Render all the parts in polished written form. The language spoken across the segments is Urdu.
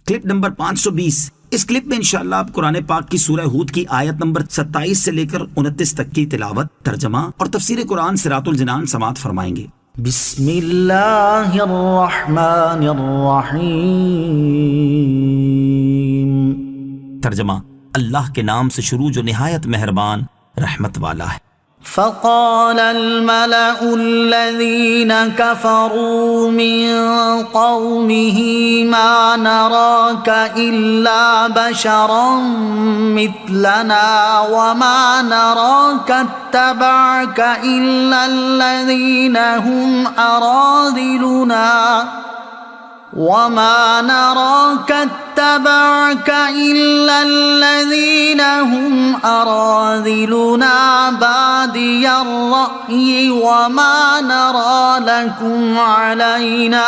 Clip number 520۔ اس کلپ میں انشاءاللہ آپ قرآن پاک کی سورہ ہود کی آیت نمبر 27 سے لے کر 29 تک کی تلاوت، ترجمہ اور تفسیر قرآن صراط الجنان سماعت فرمائیں گے۔ بسم اللہ الرحمن الرحیم۔ ترجمہ، اللہ کے نام سے شروع جو نہایت مہربان رحمت والا ہے۔ فقال الملأ الذين كفروا من قومه ما نراك إلا بشرا مثلنا وما نراك اتبعك إلا الذين هم أراذلنا وما نراك اتبعك إلا الذين هم أراذلنا بادي الرأي وما نرى لكم علينا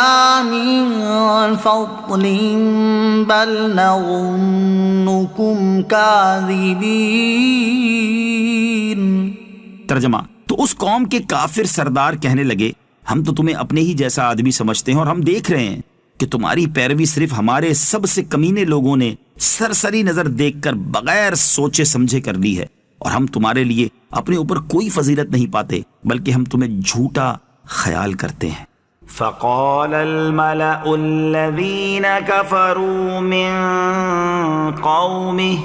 من فضل بل نظنكم كاذبين۔ ترجمہ، تو اس قوم کے کافر سردار کہنے لگے، ہم تو تمہیں اپنے ہی جیسا آدمی سمجھتے ہیں اور ہم دیکھ رہے ہیں کہ تمہاری پیروی صرف ہمارے سب سے کمینے لوگوں نے سرسری نظر دیکھ کر بغیر سوچے سمجھے کر لی ہے، اور ہم تمہارے لیے اپنے اوپر کوئی فضیلت نہیں پاتے بلکہ ہم تمہیں جھوٹا خیال کرتے ہیں۔ فقال الملأ الذين كفروا من قومه،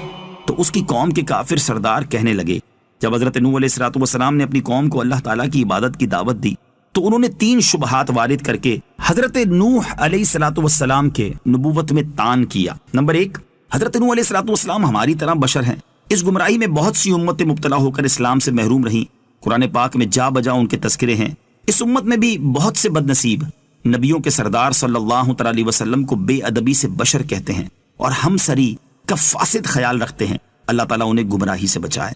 تو اس کی قوم کے کافر سردار کہنے لگے، جب حضرت نوح علیہ السلام نے اپنی قوم کو اللہ تعالیٰ کی عبادت کی دعوت دی تو انہوں نے 3 شبہات وارد کر کے حضرت نوح علیہ السلام کے نبوت میں طعن کیا۔ نمبر 1، حضرت نوح علیہ السلام ہماری طرح بشر ہیں۔ اس گمراہی میں بہت سی امتیں مبتلا ہو کر اسلام سے محروم رہیں، قرآن پاک میں جا بجا ان کے تذکرے ہیں۔ اس امت میں بھی بہت سے بد نصیب نبیوں کے سردار صلی اللہ تعالی علیہ وسلم کو بے ادبی سے بشر کہتے ہیں اور ہم سری کا فاسد خیال رکھتے ہیں، اللہ تعالیٰ انہیں گمراہی سے بچائے۔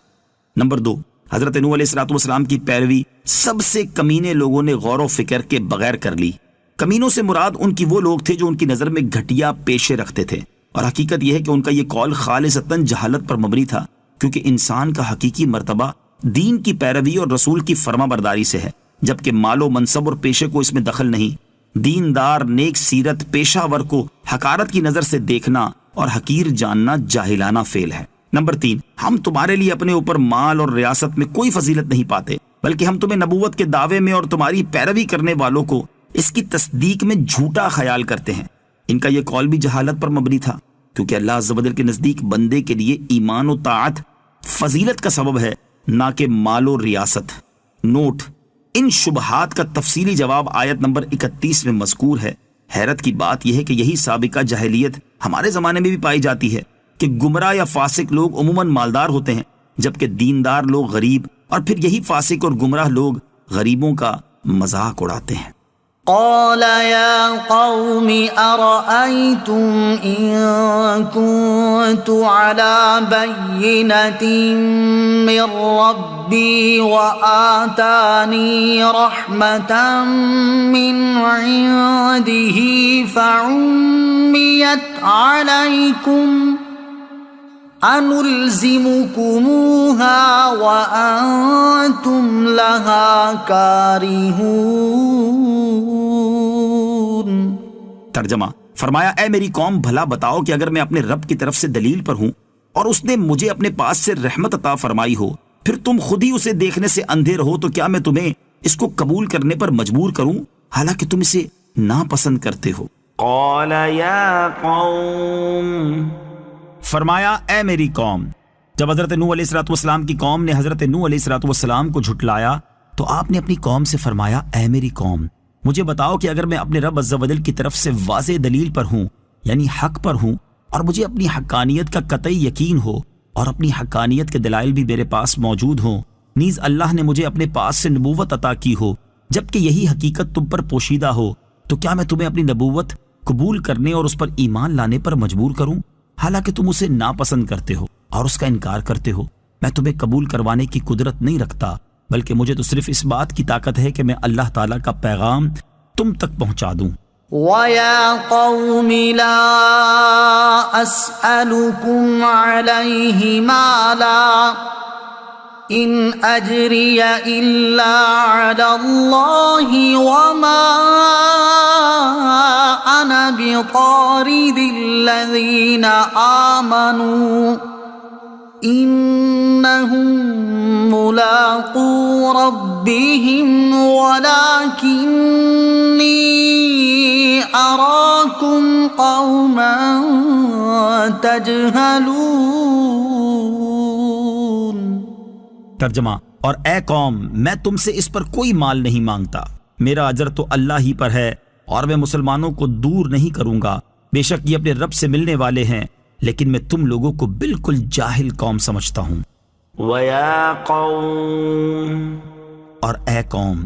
نمبر 2، حضرت نوح علیہ السلام کی پیروی سب سے کمینے لوگوں نے غور و فکر کے بغیر کر لی۔ کمینوں سے مراد ان کی وہ لوگ تھے جو ان کی نظر میں گھٹیا پیشے رکھتے تھے، اور حقیقت یہ ہے کہ ان کا یہ قول خالصتاً جہالت پر مبنی تھا، کیونکہ انسان کا حقیقی مرتبہ دین کی پیروی اور رسول کی فرما برداری سے ہے، جبکہ مال و منصب اور پیشے کو اس میں دخل نہیں۔ دیندار نیک سیرت پیشہ ور کو حقارت کی نظر سے دیکھنا اور حقیر جاننا جاہلانہ فعل ہے۔ نمبر 3، ہم تمہارے لیے اپنے اوپر مال اور ریاست میں کوئی فضیلت نہیں پاتے بلکہ ہم تمہیں نبوت کے دعوے میں اور تمہاری پیروی کرنے والوں کو اس کی تصدیق میں جھوٹا خیال کرتے ہیں۔ ان کا یہ قول بھی جہالت پر مبنی تھا، کیونکہ اللہ عز و جل کے نزدیک بندے کے لیے ایمان و طاعت فضیلت کا سبب ہے، نہ کہ مال و ریاست۔ نوٹ، ان شبہات کا تفصیلی جواب آیت نمبر 31 میں مذکور ہے۔ حیرت کی بات یہ ہے کہ یہی سابقہ جاہلیت ہمارے زمانے میں بھی پائی جاتی ہے کہ گمراہ یا فاسق لوگ عموماً مالدار ہوتے ہیں جبکہ دیندار لوگ غریب، اور پھر یہی فاسق اور گمراہ لوگ غریبوں کا مذاق اڑاتے ہیں۔ قال يا قوم أرأيتم إن كنت على بينة من ربي وآتاني رحمة من عنده فعميت عليكم أنلزمكموها وأنتم لها كارهون۔ ترجمہ، فرمایا اے میری قوم، بھلا بتاؤ کہ اگر میں اپنے رب کی طرف سے دلیل پر ہوں اور اس نے مجھے اپنے پاس سے رحمت عطا فرمائی ہو، پھر تم خود ہی اسے دیکھنے سے اندھے رہو، تو کیا میں تمہیں اس کو قبول کرنے پر مجبور کروں حالانکہ تم اسے ناپسند کرتے ہو؟ قال يا قوم، فرمایا اے میری قوم۔ جب حضرت نوح علیہ السلام کی قوم نے حضرت نوح علیہ السلام کو جھٹلایا تو آپ نے اپنی قوم سے فرمایا اے میری قوم، مجھے بتاؤ کہ اگر میں اپنے رب عز و جل کی طرف سے واضح دلیل پر ہوں، یعنی حق پر ہوں، اور مجھے اپنی حقانیت کا قطعی یقین ہو اور اپنی حقانیت کے دلائل بھی میرے پاس موجود ہوں، نیز اللہ نے مجھے اپنے پاس سے نبوت عطا کی ہو جبکہ یہی حقیقت تم پر پوشیدہ ہو، تو کیا میں تمہیں اپنی نبوت قبول کرنے اور اس پر ایمان لانے پر مجبور کروں حالانکہ تم اسے ناپسند کرتے ہو اور اس کا انکار کرتے ہو؟ میں تمہیں قبول کروانے کی قدرت نہیں رکھتا، بلکہ مجھے تو صرف اس بات کی طاقت ہے کہ میں اللہ تعالیٰ کا پیغام تم تک پہنچا دوں۔ وَيَا قَوْمِ لَا أَسْأَلُكُمْ عَلَيْهِ مَالًا إِنْ أَجْرِيَ إِلَّا عَلَى اللَّهِ وَمَا أنا بطارد الذين آمنوا إنهم ملاقو ربهم ولكني أراكم قوما تجهلون۔ ترجمہ، اور اے قوم، میں تم سے اس پر کوئی مال نہیں مانگتا، میرا اجر تو اللہ ہی پر ہے، اور میں مسلمانوں کو دور نہیں کروں گا، بے شک یہ اپنے رب سے ملنے والے ہیں، لیکن میں تم لوگوں کو بالکل جاہل قوم سمجھتا ہوں۔ وَيَا قَوْمِ، اور اے قوم۔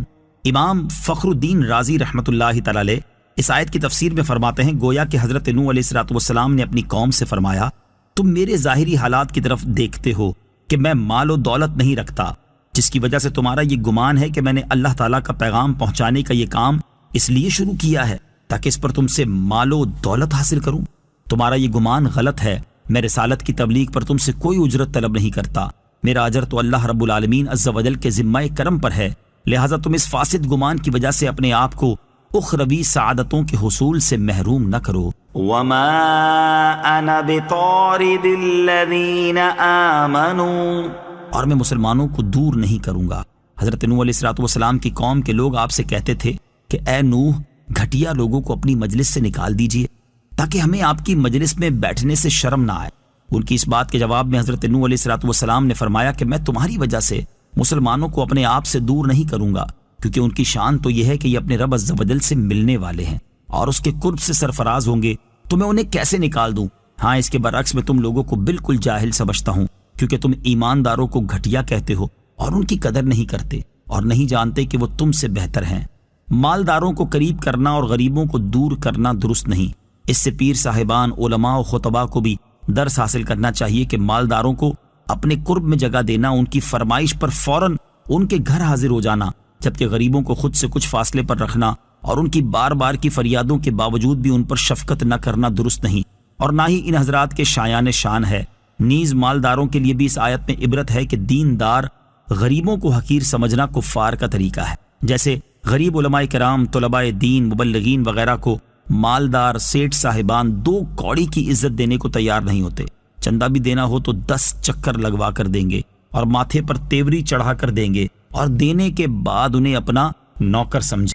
امام فخر الدین رازی رحمۃ اللہ تعالی علیہ اس آیت کی تفسیر میں فرماتے ہیں، گویا کہ حضرت نوح علیہ السلام نے اپنی قوم سے فرمایا، تم میرے ظاہری حالات کی طرف دیکھتے ہو کہ میں مال و دولت نہیں رکھتا، جس کی وجہ سے تمہارا یہ گمان ہے کہ میں نے اللہ تعالیٰ کا پیغام پہنچانے کا یہ کام اس لیے شروع کیا ہے تاکہ اس پر تم سے مال و دولت حاصل کروں۔ تمہارا یہ گمان غلط ہے، میں رسالت کی تبلیغ پر تم سے کوئی اجرت طلب نہیں کرتا، میرا اجر تو اللہ رب العالمین عز و جل کے ذمہ کرم پر ہے، لہٰذا تم اس فاسد گمان کی وجہ سے اپنے آپ کو اخروی سعادتوں کے حصول سے محروم نہ کرو۔ وَمَا أَنَا بِطَارِدِ الَّذِينَ آمَنُوا، اور میں مسلمانوں کو دور نہیں کروں گا۔ حضرت نوح علیہ السلام کی قوم کے لوگ آپ سے کہتے تھے کہ اے نوح، گھٹیا لوگوں کو اپنی مجلس سے نکال دیجئے تاکہ ہمیں آپ کی مجلس میں بیٹھنے سے شرم نہ آئے۔ ان کی اس بات کے جواب میں حضرت نوح علیہ السلام نے فرمایا کہ میں تمہاری وجہ سے مسلمانوں کو اپنے آپ سے دور نہیں کروں گا، کیونکہ ان کی شان تو یہ ہے کہ یہ اپنے رب عز و جل سے ملنے والے ہیں اور اس کے قرب سے سرفراز ہوں گے، تو میں انہیں کیسے نکال دوں؟ ہاں، اس کے برعکس میں تم لوگوں کو بالکل جاہل سمجھتا ہوں، کیونکہ تم ایمانداروں کو گھٹیا کہتے ہو اور ان کی قدر نہیں کرتے اور نہیں جانتے کہ وہ تم سے بہتر ہیں۔ مالداروں کو قریب کرنا اور غریبوں کو دور کرنا درست نہیں۔ اس سے پیر صاحبان، علماء و خطباء کو بھی درس حاصل کرنا چاہیے کہ مالداروں کو اپنے قرب میں جگہ دینا، ان کی فرمائش پر فوراً ان کے گھر حاضر ہو جانا، جبکہ غریبوں کو خود سے کچھ فاصلے پر رکھنا اور ان کی بار بار کی فریادوں کے باوجود بھی ان پر شفقت نہ کرنا درست نہیں، اور نہ ہی ان حضرات کے شایان شان ہے۔ نیز مالداروں کے لیے بھی اس آیت میں عبرت ہے کہ دیندار غریبوں کو حقیر سمجھنا کفار کا طریقہ ہے، جیسے غریب علماء کرام، طلباء دین، مبلغین وغیرہ کو مالدار سیٹھ صاحبان 2 کوڑی کی عزت دینے کو تیار نہیں ہوتے، چندہ بھی دینا ہو تو 10 چکر لگوا کر دیں گے اور ماتھے پر تیوری چڑھا کر دیں گے اور دینے کے بعد انہیں اپنا نوکر سمجھیں۔